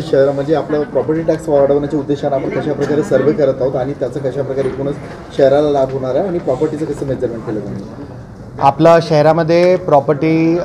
शहर म्हणजे आपलं प्रॉपर्टी टॅक्स वाढवण्याच्या उद्देशाने आपण कशा प्रकारे सर्वे करत आहोत आणि त्याचा कशा प्रकारे एकूणच शहराला लाभ होणार आहे आणि प्रॉपर्टीचं कसं मेजरमेंट केलं जाणार? आपल्या शहरामध्ये प्रॉपर्टी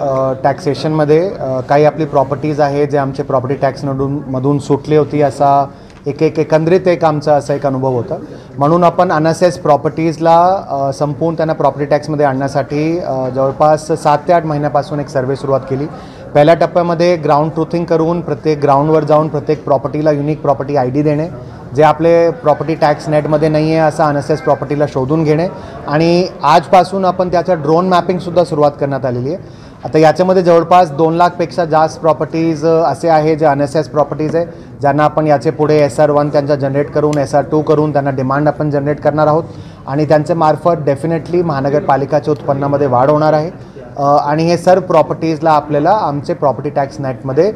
टॅक्सेशनमध्ये काही आपली प्रॉपर्टीज आहे जे आमचे प्रॉपर्टी टॅक्समधून सुटली होती असा एकंदरीत आमचा असा एक अनुभव होता. म्हणून आपण अनअसेस प्रॉपर्टीजला संपवून त्यांना प्रॉपर्टी टॅक्समध्ये आणण्यासाठी जवळपास 7 ते 8 महिन्यापासून एक सर्वे सुरुवात केली. पहिल्या टप्प्यामध्ये ग्राउंड ट्रुथिंग करून प्रत्येक ग्राउंडवर जाऊन प्रत्येक प्रॉपर्टीला युनिक प्रॉपर्टी ID देणे, जे आपले प्रॉपर्टी टॅक्स नेटमध्ये नाही आहे असा अनअसेस प्रॉपर्टीला शोधून घेणे आणि आजपासून आपण त्याच्या ड्रोन मॅपिंगसुद्धा सुरुवात करण्यात आलेली आहे. आता याच्यामध्ये जवळपास 2 लाखपेक्षा जास्त प्रॉपर्टीज असे आहे जे अनअसेस प्रॉपर्टीज आहे ज्यांना आपण याचे पुढे SR1 त्यांचा जनरेट करून SR2 करून त्यांना डिमांड आपण जनरेट करणार आहोत आणि त्यांच्या मार्फत डेफिनेटली महानगरपालिकाच्या उत्पन्नामध्ये वाढ होणार आहे आणि हे सर्व प्रॉपर्टीजला आपल्याला आमचे प्रॉपर्टी टॅक्स नेटमध्ये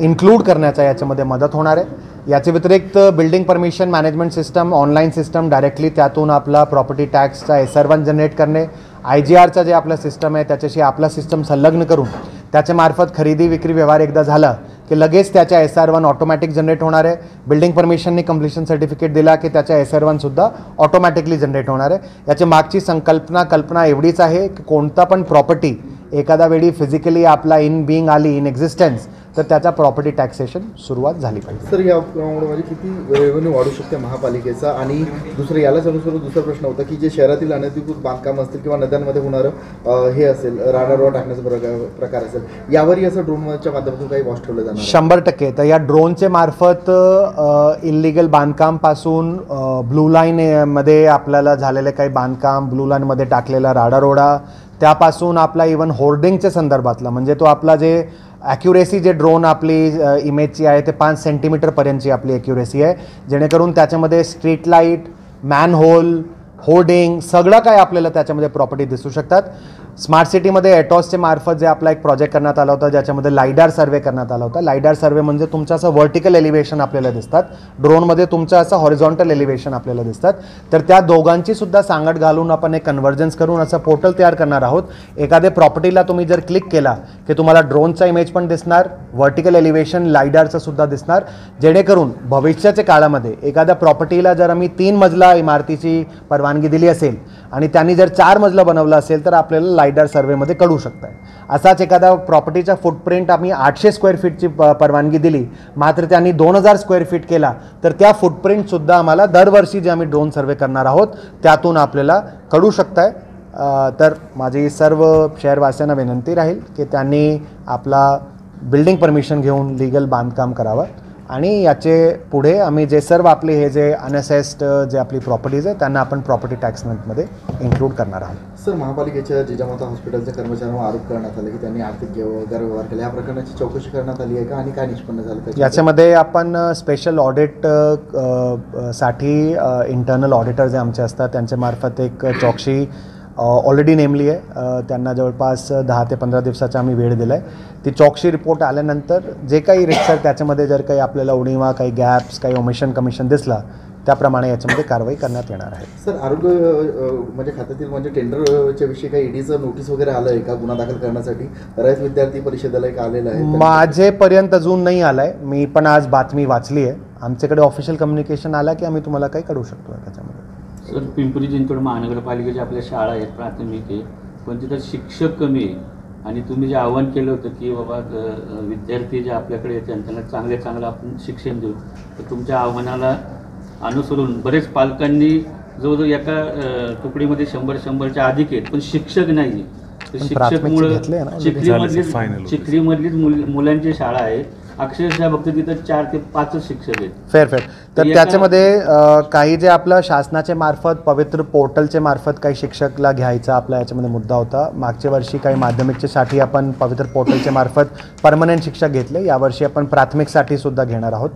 इन्क्लूड करण्याचा याच्यामध्ये मदत होणार आहे. याच्या व्यतिरिक्त building permission management system online system directly त्यातून आपला प्रॉपर्टी टॅक्सचा SR1 जनरेट करणे, IGRचा जे आपला सिस्टम आहे त्याच्याशी आपला सिस्टम संलग्न करून त्याच्यामार्फत खरेदी विक्री व्यवहार एकदा झाला की लगेच त्याच्या SR1 ऑटोमॅटिक जनरेट होणार आहे. बिल्डिंग परमिशनने कंप्लिशन सर्टिफिकेट दिला की त्याच्या SR1 सुद्धा ऑटोमॅटिकली जनरेट होणार आहे. याच्या मागची कल्पना एवढीच आहे की कोणता पण प्रॉपर्टी एखाद्या वेळी फिजिकली आपला इन बिईंग आली इन एक्झिस्टन्स तर त्याचा प्रॉपर्टी टॅक्सेशन सुरुवात झाली पाहिजे. सर या म्हणजे किती रेव्हेन्यू वाढू शकते महापालिकेचा? आणि दुसरं यालाच अनुसरून दुसरा प्रश्न होता की जे शहरातील अनधिकृत बांधकाम असतील किंवा नद्यांमध्ये होणारं हे असेल राडारोड टाकण्याचा प्रकार असेल यावरही असं ड्रोनच्या माध्यमातून काही वॉच ठेवलं जाणार? 100%. तर या ड्रोनचे मार्फत इलिगल बांधकामपासून ब्लू लाईनमध्ये आपल्याला झालेले काही बांधकाम, ब्लू लाईनमध्ये टाकलेला राडारोडा, त्यापासून आपला इवन होर्डिंगच्या संदर्भातला म्हणजे तो आपला जे ॲक्युरेसी जे ड्रोन आपली इमेजची आहे ते 5 सेंटीमीटरपर्यंतची आपली ॲक्युरेसी आहे, जेणेकरून त्याच्यामध्ये स्ट्रीट लाईट, मॅनहोल, होर्डिंग सगळं काय आपल्याला त्याच्यामध्ये प्रॉपर्टी दिसू शकतात. स्मार्ट सिटीमध्ये एटॉसचे मार्फत जे आपला एक प्रोजेक्ट करण्यात आला होता ज्याच्यामध्ये लायडार सर्वे करण्यात आला होता. लायडार सर्वे म्हणजे तुमचं असं व्हर्टिकल एलिव्हेशन आपल्याला दिसतात, ड्रोनमध्ये तुमचं असं हॉरिझॉन्टल एलिव्हेशन आपल्याला दिसतात. तर त्या दोघांची सुद्धा सांगड घालून आपण एक कन्व्हर्जन्स करून असं पोर्टल तयार करणार आहोत. एखाद्या प्रॉपर्टीला तुम्ही जर क्लिक केला की तुम्हाला ड्रोनचा इमेज पण दिसणार, व्हर्टिकल एलिव्हेशन लायडारचं सुद्धा दिसणार, जेणेकरून भविष्याच्या काळामध्ये एखाद्या प्रॉपर्टीला जर आम्ही 3 मजला इमारतीची परवानगी दिली असेल आणि त्यांनी जर 4 मजला बनवलं असेल तर आपल्याला लायडार सर्वेमध्ये कळू शकतं. असाच एखादा प्रॉपर्टीचा फुटप्रिंट आम्ही 800 स्क्वेअर फीटची परवानगी दिली मात्र त्यांनी 2000 स्क्वेअर फीट केला तर त्या फुटप्रिंटसुद्धा आम्हाला दरवर्षी जे आम्ही ड्रोन सर्वे करणार आहोत त्यातून आपल्याला कळू शकतं आहे. तर माझी सर्व शहरवासियांना विनंती राहील की त्यांनी आपला बिल्डिंग परमिशन घेऊन लीगल बांधकाम करावं आणि याचे पुढे आम्ही जे सर्व आपले हे जे अनअसेस्ड जे आपली प्रॉपर्टीज आहे त्यांना आपण प्रॉपर्टी टॅक्स नेटमध्ये इन्क्लूड करणार आहोत. सर महापालिकेच्या जिजामाता हॉस्पिटलच्या कर्मचाऱ्यांवर आरोप करण्यात आला की त्यांनी आर्थिक गैरव्यवहार केले, या प्रकरणाची चौकशी करण्यात आली आहे का आणि काय निष्पन्न झालं? याच्यामध्ये आपण स्पेशल ऑडिट साठी इंटरनल ऑडिटर जे आमचे असतात त्यांच्यामार्फत एक चौकशी ऑलरेडी नेमली आहे. त्यांना जवळपास 10 ते 15 दिवसाचा आम्ही वेळ दिला आहे. ती चौकशी रिपोर्ट आल्यानंतर जे काही रिक्सर त्याच्यामध्ये जर काही आपल्याला उणीवा, काही गॅप्स, काही ओमिशन कमिशन दिसला त्याप्रमाणे याच्यामध्ये कारवाई करण्यात येणार आहे. सर आरोग्य म्हणजे खात्यातील म्हणजे टेंडरच्या विषयी काही ईडीचं नोटीस वगैरे आलं आहे का गुन्हा दाखल करण्यासाठी? रयत विद्यार्थी परिषदेला एक आलेलं आहे. माझेपर्यंत अजून नाही आलं आहे. मी पण आज बातमी वाचली आहे. आमच्याकडे ऑफिशियल कम्युनिकेशन आला की आम्ही तुम्हाला काही कळवू शकतो त्याच्यामध्ये. सर पिंपरी चिंचवड महानगरपालिकेच्या आपल्या शाळा आहेत, प्राथमिक आहे, पण तिथं शिक्षक कमी आहे आणि तुम्ही जे आव्हान केलं होतं की बाबा विद्यार्थी जे आपल्याकडे येतात त्यांना चांगलं आपण शिक्षण देऊ, तर तुमच्या आव्हानाला अनुसरून बरेच पालकांनी जवळजवळ एका तुकडीमध्ये 100च्या अधिक आहेत पण शिक्षक नाही. शिक्षकमुळं चिखलीमधलीच मुलांची शाळा आहे, अक्षरशः फक्त तिथं 4 ते 5 शिक्षक आहेत. फेर तर त्याच्यामध्ये काही जे आपलं शासनाचे मार्फत पवित्र पोर्टलचे मार्फत काही शिक्षकला घ्यायचा आपला याच्यामध्ये मुद्दा होता. मागच्या वर्षी काही माध्यमिकच्यासाठी आपण पवित्र पोर्टलचे मार्फत परमनंट शिक्षक घेतले, यावर्षी आपण प्राथमिकसाठी सुद्धा घेणार आहोत.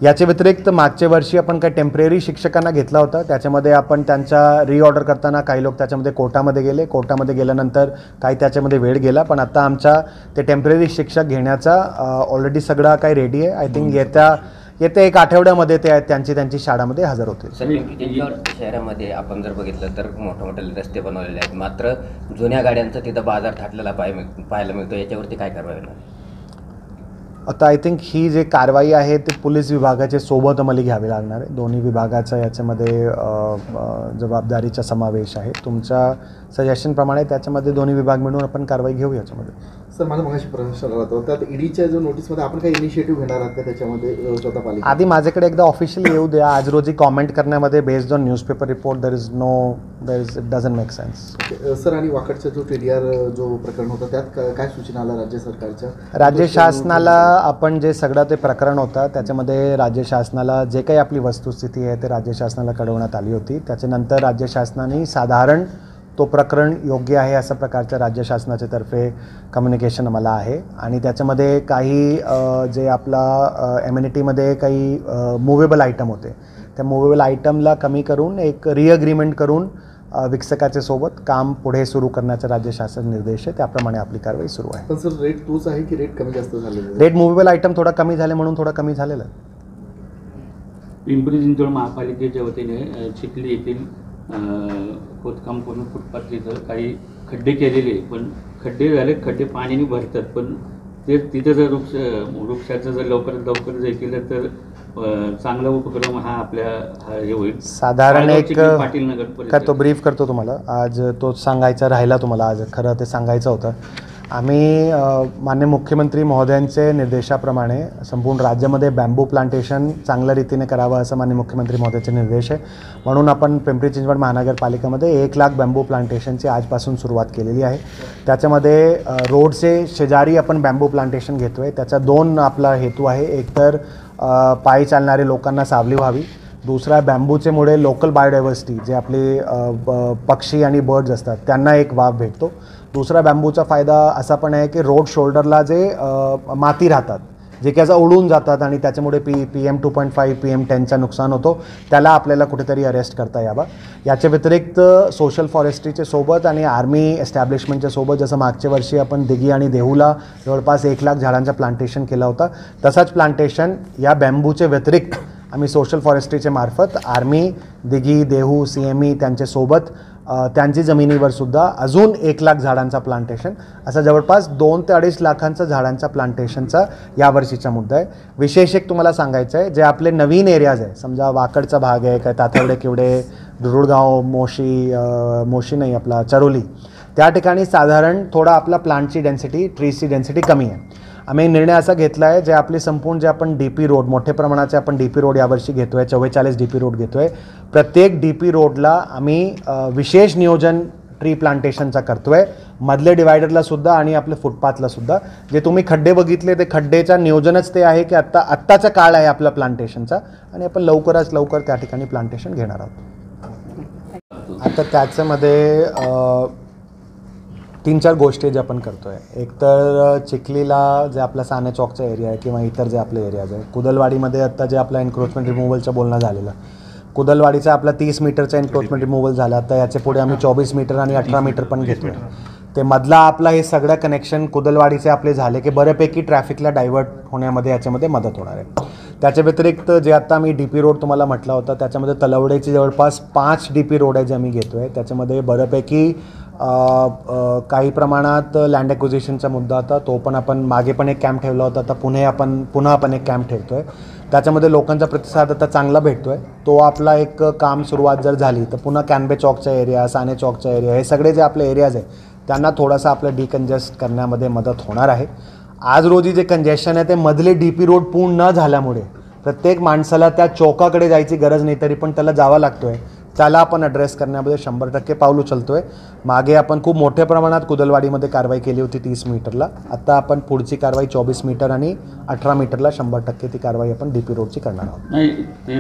याच्या व्यतिरिक्त मागच्या वर्षी आपण काही टेम्पररी शिक्षकांना घेतला होता, त्याच्यामध्ये आपण त्यांचा रिऑर्डर करताना काही लोक त्याच्यामध्ये कोर्टामध्ये गेले, कोर्टामध्ये गेल्यानंतर काही त्याच्यामध्ये वेळ गेला, पण आता आमचा ते टेम्पररी शिक्षक घेण्याचा ऑलरेडी सगळा काही रेडी आहे. आय थिंक येत्या 1 आठवड्यामध्ये ते त्यांची शाळामध्ये हजर होतील. शहरामध्ये आपण जर बघितलं तर मोठे रस्ते बनवलेले आहेत मात्र जुन्या गाड्यांचा तिथं बाजार थाटलेला पाहायला मिळतो, याच्यावरती काय कारवाई होणार? आता आय थिंक ही जे कारवाई आहे ते पोलीस विभागाचे सोबत आम्हाला घ्यावी लागणार आहे. दोन्ही विभागाचा याच्यामध्ये जबाबदारीचा समावेश आहे. तुमच्या सजेशनप्रमाणे त्याच्यामध्ये दोन्ही विभाग मिळून आपण कारवाई घेऊ याच्यामध्ये. सर माझा मगाशी प्रश्न राहतो त्यात ईडीच्या जो नोटीसमध्ये आपण काही इनिशिएटिव्ह घेणार आहात का त्याच्यामध्ये स्वतः पालिका? आधी माझ्याकडे एकदा ऑफिशियली येऊ द्या. आज रोजी कॉमेंट करण्यामध्ये based on newspaper report it doesn't make sense. Sir आणि वाकडचा जो TDR जो प्रकरण होतं त्यात काय सूचना आला राज्य सरकारच्या? राज्य शासनाला आपण जे सगळं ते प्रकरण होतं त्याच्यामध्ये राज्य शासनाला जे काही आपली वस्तुस्थिती आहे ते राज्य शासनाला कळवण्यात आली होती. त्याच्यानंतर राज्य शासनाने साधारण तो प्रकरण योग्य आहे अशा प्रकारच्या राज्य शासनाच्या तर्फे कम्युनिकेशन आम्हाला आहे. आणि त्याच्यामध्ये काही जे आपला एम्युनिटीमध्ये काही मुवेबल आयटम होते त्या मुवेबल आयटमला कमी करून एक रिअग्रीमेंट करून विकसकाच्या सोबत काम पुढे सुरू करण्याचा राज्य शासन निर्देश आहे. त्याप्रमाणे आपली कारवाई सुरू आहे. पण सर रेट तोच आहे की रेट कमी जास्त झालेला? रेट मुवेबल आयटम थोडा कमी झाले म्हणून थोडा कमी झालेला आहे. पिंपरी चिंचवड महापालिकेच्या वतीने चिखली येथील खोदकाम करून फुटपाथ तिथं काही खड्डे केलेले, पण खड्डे झाले, खड्डे पाण्याने भरतात, पण ते तिथं जर वृक्षाचं जर लवकरात लवकर जर केलं तर चांगला उपक्रम हा आपल्या हे होईल. साधारण एक पाटील नगर काय तो ब्रीफ करतो तुम्हाला. आज तो सांगायचा राहिला तुम्हाला, आज खरं ते सांगायचं होतं. आम्ही माननीय मुख्यमंत्री महोदयांचे निर्देशाप्रमाणे संपूर्ण राज्यामध्ये बॅम्बू प्लांटेशन चांगल्या रीतीने करावं असं माननीय मुख्यमंत्री महोदयांचे निर्देश आहे. म्हणून आपण पिंपरी चिंचवड महानगरपालिकेमध्ये 1,00,000 बॅम्बू प्लांटेशनची आजपासून सुरुवात केलेली आहे. त्याच्यामध्ये रोडचे शेजारी आपण बॅम्बू प्लांटेशन घेतो आहे. त्याचा 2 आपला हेतू आहे. एक तर पायी चालणारे लोकांना सावली व्हावी, दुसरा बॅम्बूचे मुळे लोकल बायोडायव्हर्सिटी जे आपले पक्षी आणि बर्ड्स असतात त्यांना एक वाव भेटतो. दुसरा बॅम्बूचा फायदा असा पण आहे की रोड शोल्डरला जे माती राहतात जे की असं उडून जातात आणि त्याच्यामुळे PM 2.5 PM 10चा नुकसान होतो, त्याला आपल्याला कुठेतरी अरेस्ट करता यावं. याच्या व्यतिरिक्त सोशल फॉरेस्ट्रीच्या सोबत आणि आर्मी एस्टॅब्लिशमेंटच्या सोबत जसं मागच्या वर्षी आपण दिघी आणि देहूला जवळपास 1,00,000 झाडांचं प्लांटेशन केलं होतं, तसंच प्लांटेशन या बॅम्बूच्या व्यतिरिक्त आम्ही सोशल फॉरेस्ट्रीच्या मार्फत आर्मी, दिघी, देहू, CME त्यांच्यासोबत त्यांची जमिनीवर सुद्धा अजून 1,00,000 झाडांचा प्लांटेशन असं जवळपास 2 ते 2.5 लाखांचा झाडांचा प्लांटेशनचा यावर्षीचा मुद्दा आहे. विशेष एक तुम्हाला सांगायचं आहे, जे आपले नवीन एरियाज आहे, समजा वाकडचा भाग आहे, काय तातवडे, किवडे, दुरुळगाव, मोशी नाही आपला चरोली, त्या ठिकाणी साधारण थोडा आपला प्लांटची डेन्सिटी, ट्रीजची डेन्सिटी कमी आहे. आम्ही निर्णय असा घेतला आहे, जे आपली संपूर्ण जे आपण DP रोड मोठ्या प्रमाणाचे आपण DP रोड यावर्षी घेतो आहे, 44 DP रोड घेतो आहे. प्रत्येक DP रोडला आम्ही विशेष नियोजन ट्री प्लांटेशनचा करतो आहे, मधले डिवायडरला सुद्धा आणि आपल्या फुटपाथला सुद्धा. जे तुम्ही खड्डे बघितले ते खड्डेचा नियोजनच ते आहे की आत्ताचा काळ आहे आपला प्लांटेशनचा आणि आपण लवकरात लवकर त्या ठिकाणी प्लांटेशन घेणार आहोत. आता त्याच्यामध्ये 3-4 गोष्टी जे आपण करतो आहे. एक तर चिखलीला जे आपला साने चौकचा एरिया आहे किंवा इतर जे आपले एरियाज आहे, कुदलवाडीमध्ये आत्ता जे आपला एन्क्रोचमेंट रिमूव्हलचं बोलणं झालेलं, कुदलवाडीचा आपला 30 मीटरचा एन्क्रोचमेंट रिमूव्हल झाला, तर याचे पुढे आम्ही 24 मीटर आणि 18 मीटर पण घेतो आहे. ते मधला आपला हे सगळं कनेक्शन कुदलवाडीचे आपले झाले की बऱ्यापैकी ट्रॅफिकला डायव्हर्ट होण्यामध्ये याच्यामध्ये मदत होणार आहे. त्याच्या व्यतिरिक्त जे आता मी DP रोड तुम्हाला म्हटला होता, त्याच्यामध्ये तलवडेचे जवळपास 5 DP रोड आहे जे आम्ही घेतो आहे. त्याच्यामध्ये बऱ्यापैकी काही प्रमाणात लँड ॲक्विजिशनचा मुद्दा होता, तो पण आपण मागे पण एक कॅम्प ठेवला होता, आता पुन्हा आपण एक कॅम्प ठेवतो आहे. त्याच्यामध्ये लोकांचा प्रतिसाद आता चांगला भेटतो आहे. तो आपला एक काम सुरुवात जर झाली तर पुन्हा कॅनबे चौकचा एरिया, साने चौकचा एरिया, हे सगळे जे आपले एरियाज आहे त्यांना थोडासा आपलं डिकंजेस्ट करण्यामध्ये मदत होणार आहे. आज रोजी जे कंजेशन आहे ते मधले DP रोड पूर्ण न झाल्यामुळे प्रत्येक माणसाला त्या चौकाकडे जायची गरज नाही, तरी पण त्याला जावं लागतो आहे. त्याला आपण ॲड्रेस करण्यामध्ये 100% पाऊल उचलतो आहे. मागे आपण खूप मोठ्या प्रमाणात कुदलवाडीमध्ये कारवाई केली होती 30 मीटरला. आता आपण पुढची कारवाई 24 मीटर आणि 18 मीटरला 100% ती कारवाई आपण DP रोडची करणार आहोत. नाही ते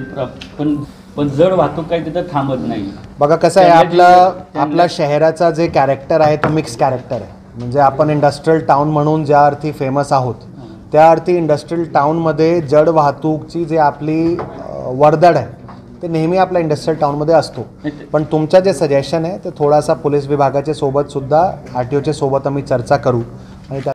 पण जड वाहतूक काही तिथं थांबत नाही. बघा कसं आहे, आपला शहराचा जे कॅरेक्टर आहे तो मिक्स कॅरेक्टर आहे. म्हणजे आपण इंडस्ट्रियल टाउन म्हणून ज्या अर्थी फेमस आहोत, त्या अर्थी इंडस्ट्रियल टाउनमध्ये जड वाहतूकची जी आपली वर्दळ आहे ते नेहमी आपल्या इंडस्ट्रियल टाउनमध्ये असतो. पण तुमचं जे सजेशन आहे ते थोडासा पोलीस विभागाच्या सोबत सुद्धा RTOच्या सोबत आम्ही चर्चा करू आणि